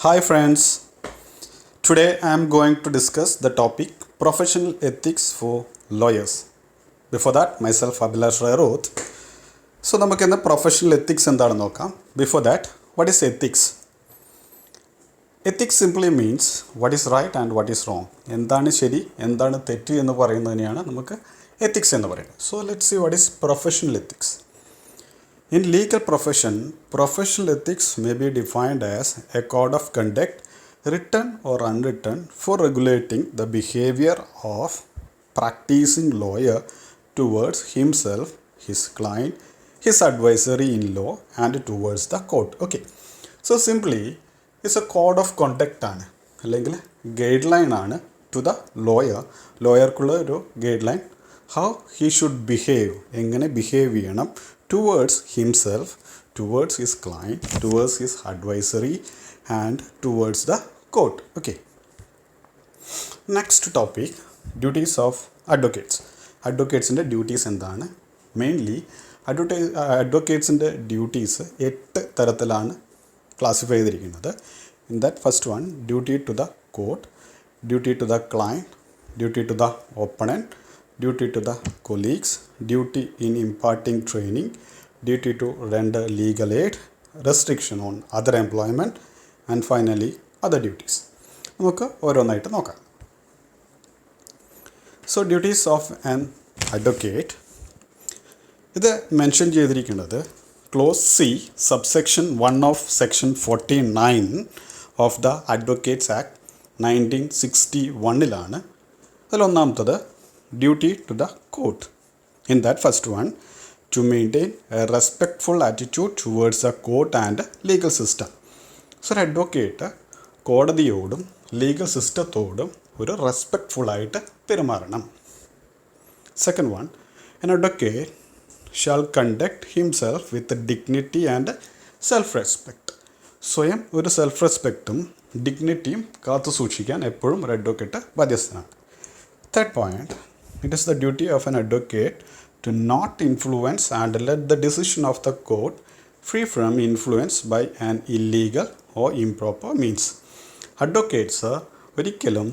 Hi friends, today I am going to discuss the topic professional ethics for lawyers. Before that, myself Abhilash Rai Roth. So നമുക്ക് ഇന്ന് professional ethics എന്താണെന്ന് നോക്കാം. Before that, what is ethics? Ethics simply means what is right and what is wrong. എന്താണ് ശരി, എന്താണ് തെറ്റ് എന്ന് പറയുന്നതിനെയാണ് നമുക്ക് ethics എന്ന് പറയുന്നത്. So let's see what is professional ethics. In legal profession, professional ethics may be defined as a code of conduct, written or unwritten, for regulating the behavior of practicing lawyer towards himself, his client, his advisory in law, and towards the court. Okay, so simply it's a code of conduct ആണ് അല്ലെങ്കിൽ guide line ആണ് to the ലോയർക്കുള്ള ഒരു guide line how he should behave, എങ്ങനെ behave ചെയ്യണം towards himself, towards his client, towards his advisory, and towards the court. Okay. Next topic, duties of advocates. Advocates in the duties എന്താണ്? Mainly advocates in the duties 8 തരത്തിലാണ് classify ചെയ്തിരിക്കുന്നത്. In that first one, duty to the court, duty to the client, duty to the opponent, duty to the colleagues, duty in imparting training, duty to render legal aid, restriction on other employment, and finally other duties. നമുക്ക് ഓരോന്നായിട്ട് നോക്കാം. So duties of an advocate, ഇത് mention ചെയ്തിരിക്കുന്നത് close C subsection 1 of section 49 of the advocates act 1961 അതിലൊന്നാമത്തത് duty to the court. In that first one, to maintain a respectful attitude towards the court and legal system. So ഒരു advocate കോടതിയോടും legal സിസ്റ്റത്തോടും ഒരു respectful ആയിട്ട് പെരുമാറണം. Second one, an advocate shall conduct himself with dignity and self-respect. സ്വയം ഒരു self റെസ്പെക്റ്റും ഡിഗ്നിറ്റിയും കാത്തു സൂക്ഷിക്കാൻ എപ്പോഴും ഒരു അഡ്വക്കേറ്റ് ബാധ്യസ്ഥനാണ്. Third point, it is the duty of an advocate to not influence and let the decision of the court free from influence by an illegal or improper means. Advocates ഒരിക്കലും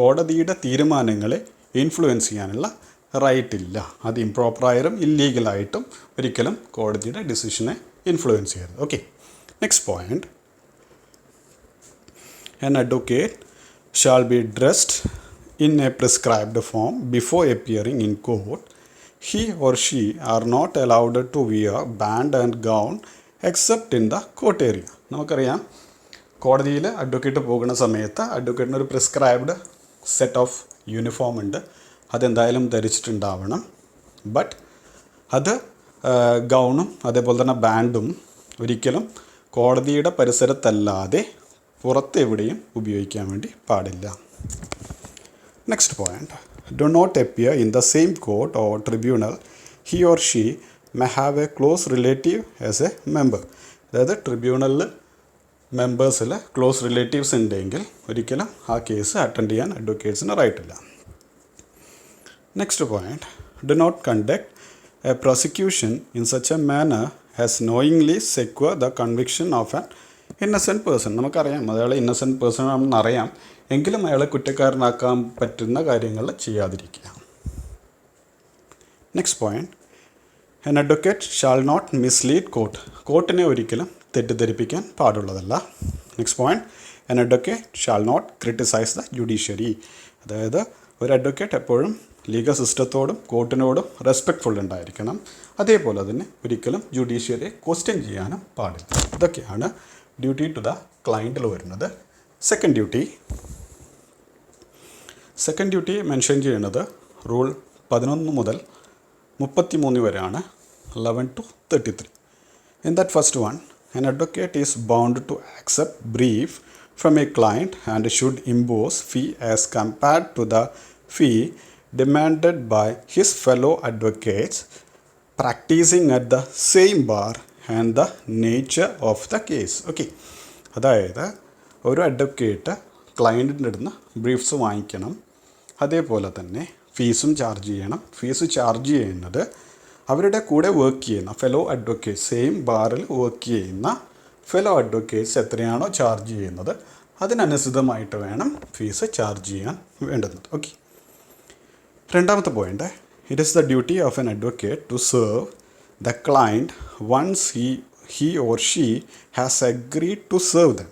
കോടതിയുടെ തീരുമാനങ്ങളെ influence ചെയ്യാനുള്ള right ഇല്ല. അത് ഇംപ്രോപ്പറായിട്ടും ഇല്ലീഗലായിട്ടും ഒരിക്കലും കോടതിയുടെ ഡിസിഷനെ influence ചെയ്യരുത്. Okay, next point, an advocate shall be dressed in a prescribed form before appearing in court. He or she are not allowed to wear band and gown except in the court area. നമുക്കറിയാം, കോടതിയിൽ advocate പോകുന്ന സമയത്ത് അഡ്വക്കേറ്റിന് ഒരു prescribed set of uniform ഉണ്ട്, അതെന്തായാലും ധരിച്ചിട്ടുണ്ടാവണം. But അത് ഗൗണും അതേപോലെ തന്നെ ബാൻഡും ഒരിക്കലും കോടതിയുടെ പരിസരത്തല്ലാതെ പുറത്തെവിടെയും ഉപയോഗിക്കാൻ വേണ്ടി പാടില്ല. Next point, do not appear in the same court or tribunal he or she may have a close relative as a member. അതായത് ട്രിബ്യൂണലിൽ മെമ്പേഴ്സിൽ ക്ലോസ് റിലേറ്റീവ്സ് ഉണ്ടെങ്കിൽ ഒരിക്കലും ആ കേസ് അറ്റൻഡ് ചെയ്യാൻ അഡ്വക്കേറ്റ്സിന് റൈറ്റില്ല. Next point, do not conduct a prosecution in such a manner as knowingly secure the conviction of an innocent person. നമുക്കറിയാം അയാൾ innocent person ആണെന്ന് അറിയാം, എങ്കിലും അയാളെ കുറ്റക്കാരനാക്കാൻ പറ്റുന്ന കാര്യങ്ങൾ ചെയ്യാതിരിക്കുക. Next point, an advocate shall not mislead court. കോർട്ടിനെ ഒരിക്കലും തെറ്റിദ്ധരിപ്പിക്കാൻ പാടുള്ളതല്ല. Next point, an advocate shall not criticize the judiciary. അതായത് ഒരു അഡ്വക്കേറ്റ് എപ്പോഴും ലീഗൽ സിസ്റ്റത്തോടും കോർട്ടിനോടും റെസ്പെക്റ്റ്ഫുൾ ഉണ്ടായിരിക്കണം. അതേപോലെ തന്നെ ഒരിക്കലും ജുഡീഷ്യറിയെ ക്വസ്റ്റ്യൻ ചെയ്യാനും പാടില്ല. ഇതൊക്കെയാണ് ഡ്യൂട്ടി ടു ദ ക്ലയൻറ്റിൽ വരുന്നത്. സെക്കൻഡ് ഡ്യൂട്ടി മെൻഷൻ ചെയ്യുന്നത് റൂൾ 11 മുതൽ 33 വരെയാണ്, 11 to 33. In that first one, an advocate is bound to accept brief from a client and should impose fee as compared to the fee demanded by his fellow advocates practicing at the same bar and the nature of the case. Okay, അതായത് ഒരു advocate ക്ലയൻറ്റിൻ്റെ അടുത്ത് briefs വാങ്ങിക്കണം, അതേപോലെ തന്നെ ഫീസും charge ചെയ്യണം. Fees charge ചെയ്യുന്നത് അവരുടെ കൂടെ വർക്ക് ചെയ്യുന്ന ഫെലോ അഡ്വക്കേറ്റ്, സെയിം ബാറിൽ വർക്ക് ചെയ്യുന്ന ഫെലോ അഡ്വക്കേറ്റ്സ് എത്രയാണോ ചാർജ് ചെയ്യുന്നത് അതിനനുസൃതമായിട്ട് വേണം ഫീസ് ചാർജ് ചെയ്യാൻ വേണ്ടുന്നത്. ഓക്കെ. രണ്ടാമത്തെ point, it is the duty of an advocate to serve the client once he or she has agreed to serve them.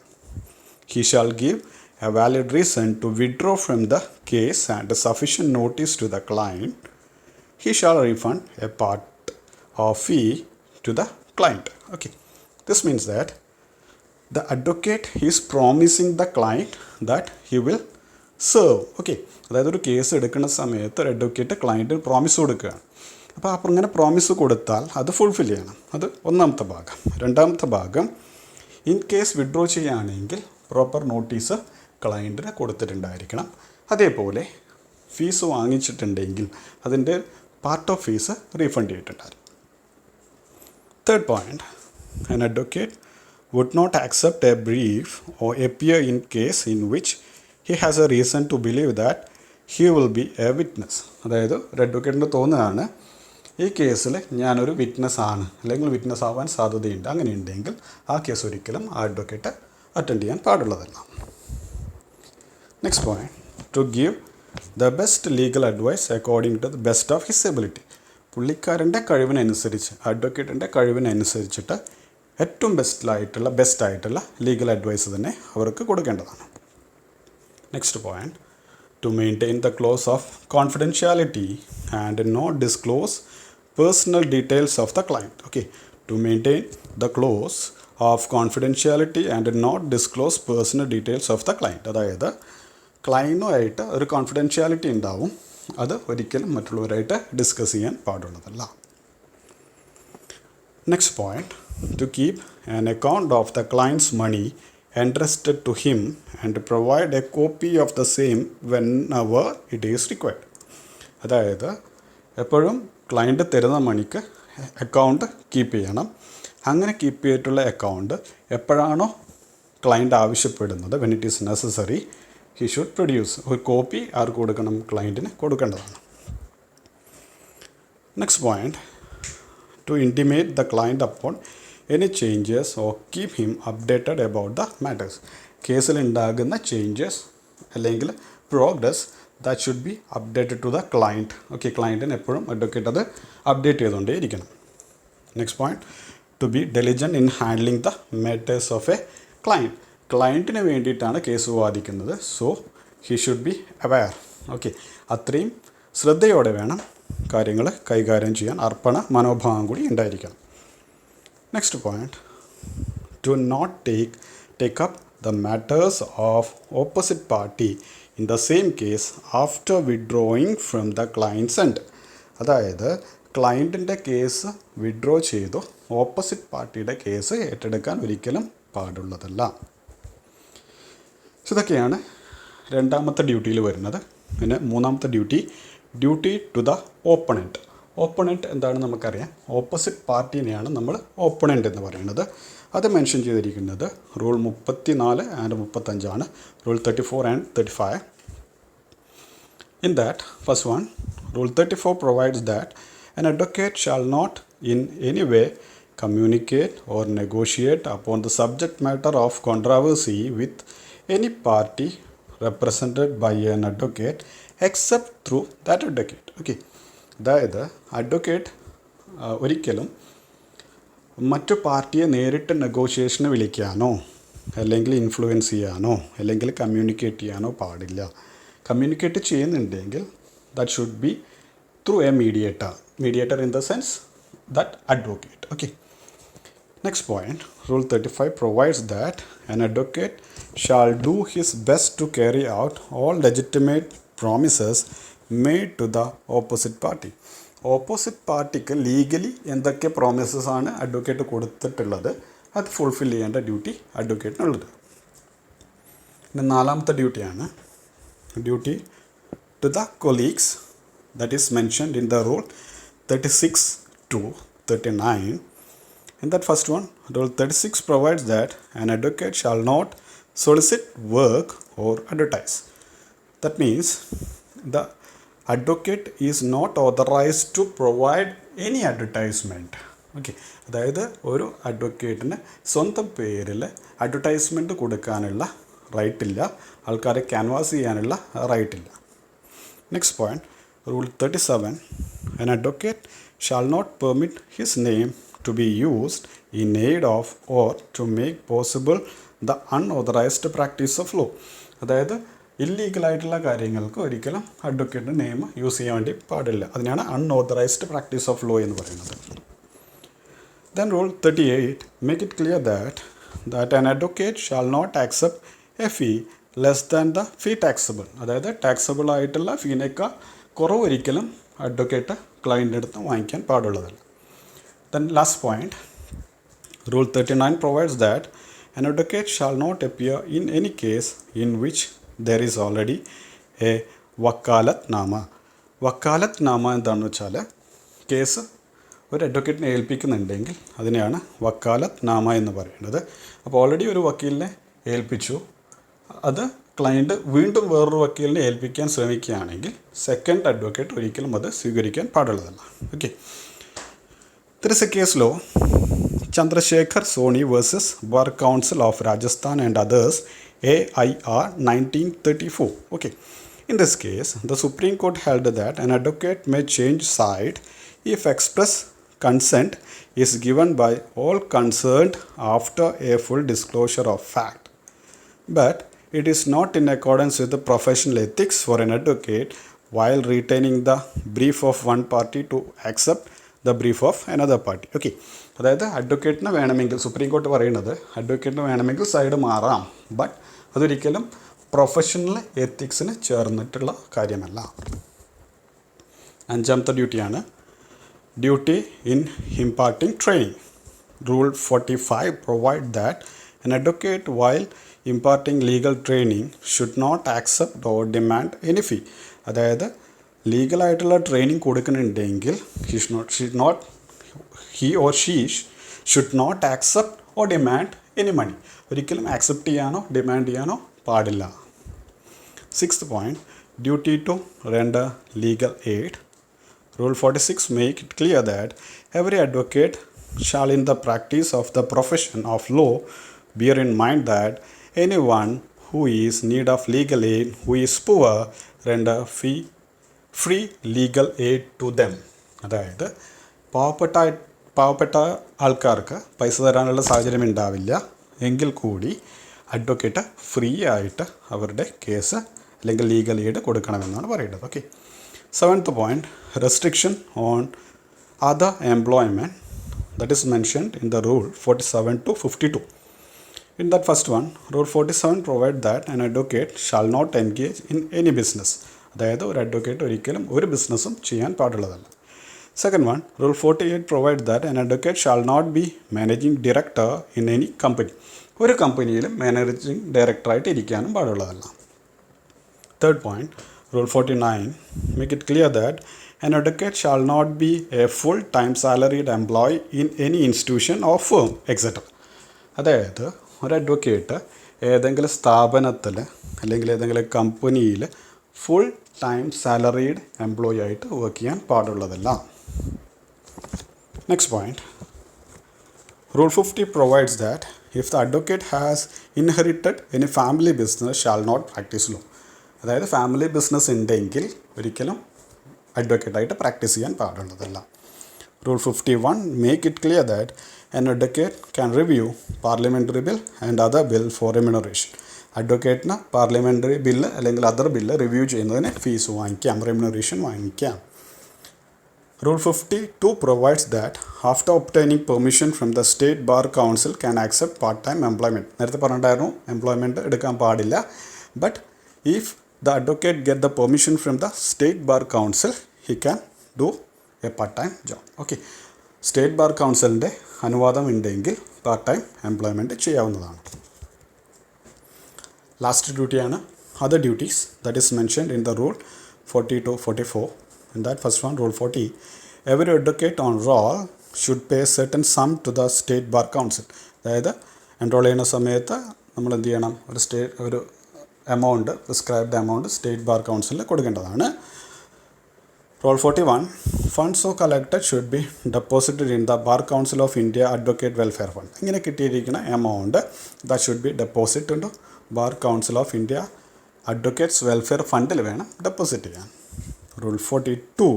He shall give a valid reason to withdraw from the case and sufficient notice to the client. He shall refund a part of fee to the client. Okay. This means that the advocate is promising the client that he will serve. Okay. അതായത് ഒരു case എടുക്കുന്ന സമയത്ത് ഒരു advocate ക്ലയൻറ്റിന് promise കൊടുക്കുകയാണ്. അപ്പോൾ അങ്ങനെ promise കൊടുത്താൽ അത് ഫുൾഫിൽ ചെയ്യണം. അത് ഒന്നാമത്തെ ഭാഗം. രണ്ടാമത്തെ ഭാഗം, ഇൻ കേസ് വിഡ്രോ ചെയ്യുകയാണെങ്കിൽ പ്രോപ്പർ നോട്ടീസ് ക്ലയൻറ്റിന് കൊടുത്തിട്ടുണ്ടായിരിക്കണം. അതേപോലെ ഫീസ് വാങ്ങിച്ചിട്ടുണ്ടെങ്കിൽ അതിൻ്റെ പാർട്ട് ഓഫ് ഫീസ് റീഫണ്ട് ചെയ്തിട്ടുണ്ടായിരിക്കും. Third point, an advocate would not accept a brief or appear in case in which he has a reason to believe that he will be a witness. അതായത് ഒരു അഡ്വക്കേറ്റിന് തോന്നുകയാണ് ഈ കേസിൽ ഞാനൊരു witness ആണ് അല്ലെങ്കിൽ witness ആവാൻ സാധ്യതയുണ്ട്, അങ്ങനെയുണ്ടെങ്കിൽ ആ കേസ് ഒരിക്കലും ആ അഡ്വക്കേറ്റ് അറ്റൻഡ് ചെയ്യാൻ പാടുള്ളതല്ല. Next point, to give the best legal advice according to the best of his ability. പുള്ളിക്കാരൻ്റെ കഴിവിനനുസരിച്ച്, അഡ്വക്കേറ്റിൻ്റെ കഴിവിനനുസരിച്ചിട്ട് ഏറ്റവും ബെസ്റ്റായിട്ടുള്ള ലീഗൽ അഡ്വൈസ് തന്നെ അവർക്ക് കൊടുക്കേണ്ടതാണ്. Next point, to maintain the clause of confidentiality and not disclose personal details of the client. Okay, to maintain the clause of confidentiality and not disclose personal details of the client. അതായത് ക്ലയൻറ്റുമായിട്ട് ഒരു confidentiality ഉണ്ടാവും, അത് ഒരിക്കലും മറ്റുള്ളവരായിട്ട് discuss ചെയ്യാൻ പാടുള്ളതല്ല. Next point, to keep an account of the client's money entrusted to him and provide a copy of the same whenever it is required. അതായത് എപ്പോഴും client തരുന്ന മണിക്ക് അക്കൗണ്ട് കീപ്പ് ചെയ്യണം. അങ്ങനെ കീപ്പ് ചെയ്തിട്ടുള്ള അക്കൗണ്ട് എപ്പോഴാണോ ക്ലയൻറ്റ് ആവശ്യപ്പെടുന്നത്, when it is necessary, he should produce. ഒരു കോപ്പി ആർക്ക് കൊടുക്കണം? ക്ലയൻറ്റിന് കൊടുക്കേണ്ടതാണ്. Next point, to intimate the client upon any changes or keep him updated about the matters. കേസിൽ ഉണ്ടാകുന്ന ചേഞ്ചസ് അല്ലെങ്കിൽ progress that should be updated to the client. Okay, ക്ലയൻറ്റിന് എപ്പോഴും അഡ്വക്കേറ്റ് അത് അപ്ഡേറ്റ് ചെയ്തുകൊണ്ടേ ഇരിക്കണം. Next point, to be diligent in handling the matters of a client. ക്ലയൻറ്റിന് വേണ്ടിയിട്ടാണ് കേസ് വാദിക്കുന്നത്, so he should be aware. Okay, അത്രയും ശ്രദ്ധയോടെ വേണം കാര്യങ്ങൾ കൈകാര്യം ചെയ്യാൻ. അർപ്പണ മനോഭാവം കൂടി ഉണ്ടായിരിക്കണം. Next point, to not take up the matters of opposite party in the same case after withdrawing from the client's end. അതായത് ക്ലയൻറ്റിൻ്റെ കേസ് വിഡ്രോ ചെയ്തു ഓപ്പോസിറ്റ് പാർട്ടിയുടെ കേസ് ഏറ്റെടുക്കാൻ ഒരിക്കലും പാടുള്ളതല്ല. ഇതൊക്കെയാണ് രണ്ടാമത്തെ ഡ്യൂട്ടിയിൽ വരുന്നത്. പിന്നെ മൂന്നാമത്തെ duty to the opponent. Opponent എന്താണെന്ന് നമുക്കറിയാം. ഓപ്പോസിറ്റ് പാർട്ടീനെയാണ് നമ്മൾ ഓപ്പണൻറ്റ് എന്ന് പറയുന്നത്. അത് മെൻഷൻ ചെയ്തിരിക്കുന്നത് rule 34 and 35 rule 34 and 35. In that, first one, Rule 34 provides that an advocate shall not in any way communicate or negotiate upon the subject matter of controversy with any party represented by an advocate except through that advocate. Okay. അതായത് advocate ഒരിക്കലും മറ്റു പാർട്ടിയെ നേരിട്ട് നെഗോഷിയേഷന് വിളിക്കാനോ അല്ലെങ്കിൽ influence ചെയ്യാനോ അല്ലെങ്കിൽ communicate ചെയ്യാനോ പാടില്ല. കമ്മ്യൂണിക്കേറ്റ് ചെയ്യുന്നുണ്ടെങ്കിൽ that should B through A mediator in the sense that advocate. Okay. Next point, rule 35 provides that an advocate shall do his best to carry out all legitimate promises made to the opposite party. Opposite പാർട്ടിക്ക് legally എന്തൊക്കെ promises ആണ് advocate കൊടുത്തിട്ടുള്ളത് അത് fulfil ചെയ്യേണ്ട duty അഡ്വക്കേറ്റിനുള്ളത്. പിന്നെ നാലാമത്തെ ഡ്യൂട്ടിയാണ് duty to the colleagues that is mentioned in the rule 36 to 39. In that first one, Rule 36 provides that an advocate shall not solicit work or advertise. That means the advocate is not authorized to provide any advertisement okay, അതായത് ഒരു അഡ്വക്കേറ്റിന് സ്വന്തം പേരിൽ advertisement കൊടുക്കാനുള്ള right ഇല്ല, ആൾക്കാരെ canvas ചെയ്യാനുള്ള right ഇല്ല. Next point, rule 37, an advocate shall not permit his name to be used in aid of or to make possible the unauthorized practice of law. അതായത് ഇല്ലീഗലായിട്ടുള്ള കാര്യങ്ങൾക്ക് ഒരിക്കലും അഡ്വക്കേറ്റിൻ്റെ നെയിം യൂസ് ചെയ്യാൻ വേണ്ടി പാടില്ല. അതിനാണ് അൺഓതറൈസ്ഡ് പ്രാക്ടീസ് ഓഫ് ലോ എന്ന് പറയുന്നത്. Then rule 38, make it clear that an advocate shall not accept a fee less than the fee taxable. അതായത് ടാക്സബിൾ ആയിട്ടുള്ള ഫീനേക്കാൾ കുറവ് ഒരിക്കലും അഡ്വക്കേറ്റ് ക്ലയൻറ്റിൻ്റെ അടുത്ത് വാങ്ങിക്കാൻ പാടുള്ളതല്ല. Then last point, rule 39 provides that an advocate shall not appear in any case in which there is already a വക്കാലത്ത് നാമ. വക്കാലത്ത് നാമ എന്താണെന്ന് വെച്ചാൽ കേസ് ഒരു അഡ്വക്കേറ്റിനെ ഏൽപ്പിക്കുന്നുണ്ടെങ്കിൽ അതിനെയാണ് വക്കാലത്ത് നാമ എന്ന് പറയുന്നത്. അപ്പോൾ ഓൾറെഡി ഒരു വക്കീലിനെ ഏൽപ്പിച്ചു, അത് ക്ലയൻറ്റ് വീണ്ടും വേറൊരു വക്കീലിനെ ഏൽപ്പിക്കാൻ ശ്രമിക്കുകയാണെങ്കിൽ സെക്കൻഡ് അഡ്വക്കേറ്റ് ഒരിക്കലും അത് സ്വീകരിക്കാൻ പാടുള്ളതല്ല. Okay, there is a case law, Chandrasekhar Soni versus Bar Council of Rajasthan and others, AIR 1934. Okay, in this case, the Supreme Court held that an advocate may change side if express consent is given by all concerned after a full disclosure of fact. But it is not in accordance with the professional ethics for an advocate while retaining the brief of one party to accept the brief of another party. Okay, അതായത് അഡ്വക്കേറ്റിന് വേണമെങ്കിൽ, supreme court പറയുന്നത് അഡ്വക്കേറ്റിന് വേണമെങ്കിൽ side മാറാം, but അതൊരിക്കലും professional എത്തിക്സിന് ചേർന്നിട്ടുള്ള കാര്യമല്ല. അഞ്ചാമത്തെ ഡ്യൂട്ടിയാണ് duty in imparting training. Rule 45 provide that an advocate while imparting legal training should not accept or demand any fee. അതായത് ലീഗലായിട്ടുള്ള training കൊടുക്കുന്നുണ്ടെങ്കിൽ he or she should not accept or demand any money. ഒരിക്കലും accept ചെയ്യാനോ demand ചെയ്യാനോ പാടില്ല. Sixth point, duty to render legal aid. Rule 46 make it clear that every advocate shall in the practice of the profession of law bear in mind that anyone who is in need of legal aid, who is poor, render free legal aid to them. അതായത് പാവപ്പെട്ട ആൾക്കാർക്ക് പൈസ തരാനുള്ള സാഹചര്യം ഉണ്ടാവില്ല എങ്കിൽ കൂടി advocate free ആയിട്ട് അവരുടെ കേസ് അല്ലെങ്കിൽ ലീഗൽ എയ്ഡ് കൊടുക്കണമെന്നാണ് പറയുന്നത്. Okay, seventh point, restriction on other employment that is mentioned in the rule 47 to 52. In that first one, rule 47 provide that an advocate shall not engage in any business. അതായത് ഒരു advocate ഒരിക്കലും ഒരു ബിസിനസ്സും ചെയ്യാൻ പാടുള്ളതല്ല. Second one, rule 48 provide that an advocate shall not be managing director in any company. ഒരു കമ്പനിയിലും managing ഡയറക്ടറായിട്ട് ഇരിക്കാനും പാടുള്ളതല്ല. Third point, rule 49 make it clear that an advocate shall not be a full-time salaried employee in any institution or firm, etc. അതായത് ഒരു advocate ഏതെങ്കിലും സ്ഥാപനത്തിൽ അല്ലെങ്കിൽ ഏതെങ്കിലും കമ്പനിയിൽ ഫുൾ ടൈം സാലറീഡ് എംപ്ലോയി ആയിട്ട് വർക്ക് ചെയ്യാൻ പാടുള്ളതല്ല. Next point, rule 50 provides that if the advocate has inherited any family business shall not practice law. അതായത് ഫാമിലി ബിസിനസ് ഉണ്ടെങ്കിൽ ഒരിക്കലും അഡ്വക്കേറ്റായിട്ട് പ്രാക്ടീസ് ചെയ്യാൻ പാടുള്ളതല്ല. Rule 51 make it clear that an advocate can review parliamentary bill and other bill for remuneration. അഡ്വക്കേറ്റിന് parliamentary bill അല്ലെങ്കിൽ other bill review ചെയ്യുന്നതിന് fees വാങ്ങിക്കാം, remuneration വാങ്ങിക്കാം. Rule 52 provides that after obtaining permission from the state bar council can accept part time employment. നേരത്തെ പറഞ്ഞിട്ടായിരുന്നു employment എടുക്കാൻ പാടില്ല, but if the advocate get the permission from the state bar council, he can do a part-time job. Okay, state bar കൗൺസിലിൻ്റെ അനുവാദം ഉണ്ടെങ്കിൽ part time employment ചെയ്യാവുന്നതാണ്. Last ഡ്യൂട്ടിയാണ് other duties that is mentioned in the rule 40 to 44. In that first one, rule 40, every advocate on roll should pay a certain sum to the state bar council. അതായത് enrol ചെയ്യുന്ന സമയത്ത് നമ്മൾ എന്ത് ചെയ്യണം, ഒരു amount, prescribed amount state bar കൗൺസിലിൽ കൊടുക്കേണ്ടതാണ്. Rule 41. Funds so collected should be deposited in the Bar Council of India Advocate Welfare Fund. ഇങ്ങനെ കിട്ടിയിരിക്കുന്ന amount that should be deposited into Bar Council of India Advocates Welfare Fund വേണം deposit ചെയ്യാൻ. Rule 42.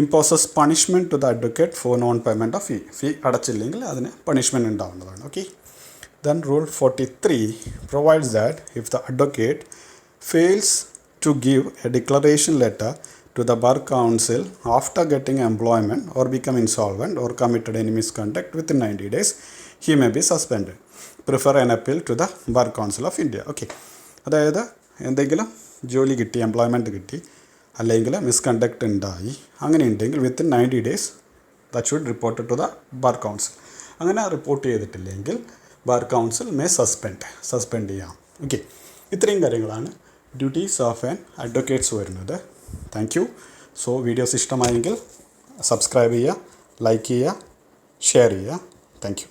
Imposes punishment to the advocate for non-payment of fee. ഫീ അടച്ചില്ലെങ്കിൽ അതിന് punishment ഉണ്ടാവുന്നതാണ്. Okay. Then Rule 43 provides that if the advocate fails to give a declaration letter to the Bar Council after getting employment or become insolvent or committed any misconduct within 90 days, he may be suspended. Prefer an appeal to the Bar Council of India. Okay. അതായത് എന്തെങ്കിലും ജോലി കിട്ടി, employment കിട്ടി, അല്ലെങ്കിൽ misconduct ഉണ്ടായി, അങ്ങനെ ഉണ്ടെങ്കിൽ within 90 days that should report to the bar council. അങ്ങനെ റിപ്പോർട്ട് ചെയ്തിട്ടില്ലെങ്കിൽ ബാർ കൗൺസിൽ മേ സസ്പെൻഡ് ചെയ്യാം. ഓക്കെ. ഇത്രയും കാര്യങ്ങളാണ് ഡ്യൂട്ടീസ് ഓഫ് ആൻ അഡ്വക്കേറ്റ്സ് വരുന്നത്. Thank you. സോ വീഡിയോസ് ഇഷ്ടമായെങ്കിൽ സബ്സ്ക്രൈബ് ചെയ്യുക, ലൈക്ക് ചെയ്യുക, ഷെയർ ചെയ്യുക. Thank U.